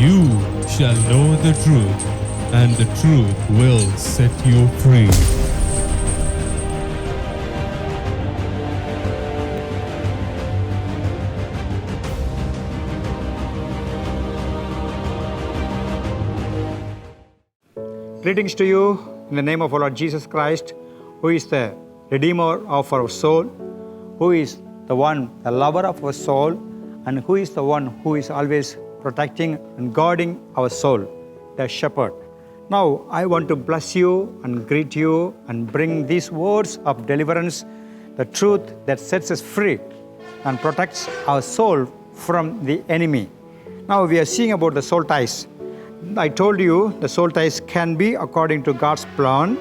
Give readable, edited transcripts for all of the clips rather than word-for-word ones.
you shall know the truth, and the truth will set you free. Greetings to you in the name of our Lord Jesus Christ, who is the Redeemer of our soul, who is the one, the lover of our soul, and who is the one who is always protecting and guarding our soul, the shepherd. Now, I want to bless you and greet you and bring these words of deliverance, the truth that sets us free and protects our soul from the enemy. Now, we are seeing about the soul ties. I told you the soul ties can be according to God's plan,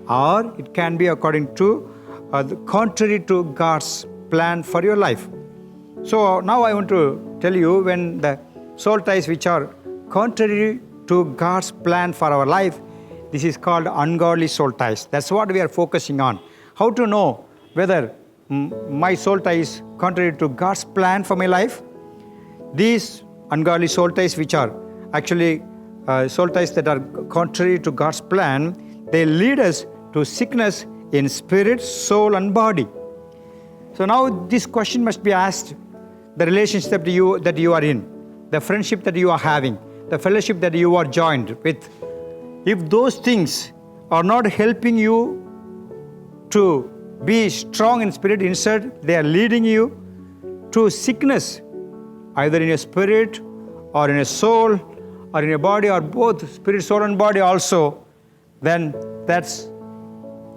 or it can be according to contrary to God's plan for your life. So now I want to tell you, when the soul ties which are contrary to God's plan for our life, this is called ungodly soul ties. That's what we are focusing on. How to know whether my soul tie is contrary to God's plan for my life? These ungodly soul ties, which are actually soul ties that are contrary to God's plan, they lead us to sickness in spirit, soul, and body. So now this question must be asked: the relationship that you are in, the friendship that you are having, the fellowship that you are joined with, if those things are not helping you to be strong in spirit, instead they are leading you to sickness, either in your spirit or in your soul or in your body, or both spirit, soul, and body also, then that's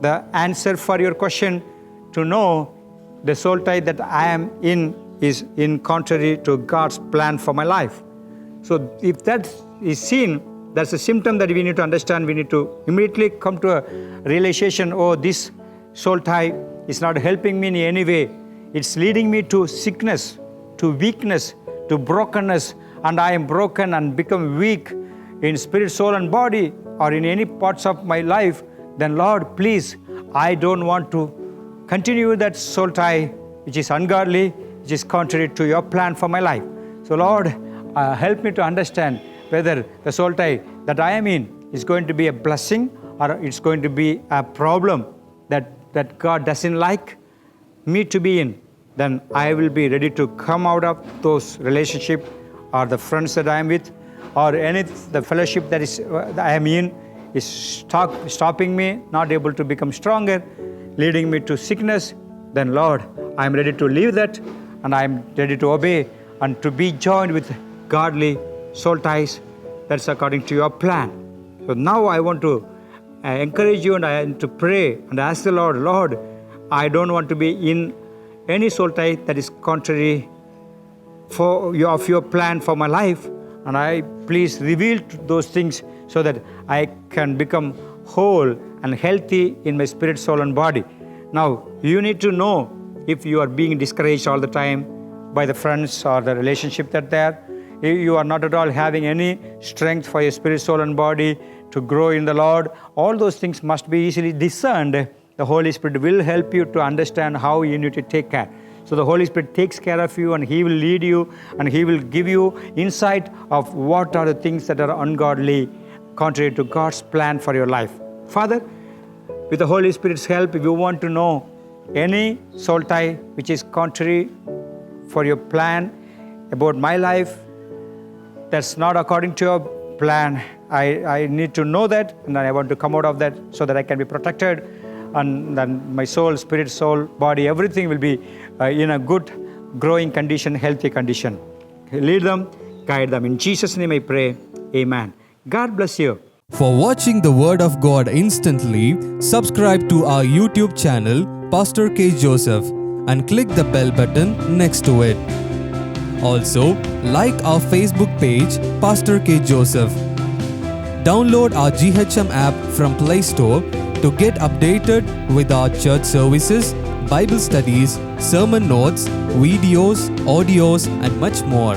the answer for your question, to know the soul tie that I am in is in contrary to God's plan for my life. So if that is seen, that's a symptom that we need to understand. We need to immediately come to a realization: oh, this soul tie is not helping me in any way. It's leading me to sickness, to weakness, to brokenness, and I am broken and become weak in spirit, soul, and body, or in any parts of my life. Then Lord, please, I don't want to continue that soul tie which is ungodly, which is contrary to your plan for my life. So Lord, help me to understand whether the soul tie that I am in is going to be a blessing, or it's going to be a problem that God doesn't like me to be in. Then I will be ready to come out of those relationships, or the friends that I am with, or the fellowship that I am in is stopping me, not able to become stronger, leading me to sickness. Then Lord, I am ready to leave that, and I am ready to obey and to be joined with godly soul ties. That's according to your plan. So now I want to encourage you, and I want to pray and ask the Lord: Lord, I don't want to be in any soul tie that is contrary of your plan for my life, and I please reveal those things so that I can become whole and healthy in my spirit, soul, and body. Now, you need to know if you are being discouraged all the time by the friends or the relationship that there, if you are not at all having any strength for your spirit, soul, and body to grow in the Lord. All those things must be easily discerned. The Holy Spirit will help you to understand how you need to take care. So the Holy Spirit takes care of you, and He will lead you, and He will give you insight of what are the things that are ungodly, contrary to God's plan for your life. Father, with the Holy Spirit's help, if you want to know any soul tie which is contrary for your plan about my life, that's not according to your plan, I need to know that, and I want to come out of that so that I can be protected, and then my soul, spirit, soul, body, everything will be in a good, growing condition, healthy condition. Lead them, guide them. In Jesus' name I pray, amen. God bless you. For watching the Word of God instantly, subscribe to our YouTube channel, Pastor K. Joseph, and click the bell button next to it. Also, like our Facebook page, Pastor K. Joseph. Download our GHM app from Play Store to get updated with our church services, Bible studies, sermon notes, videos, audios, and much more.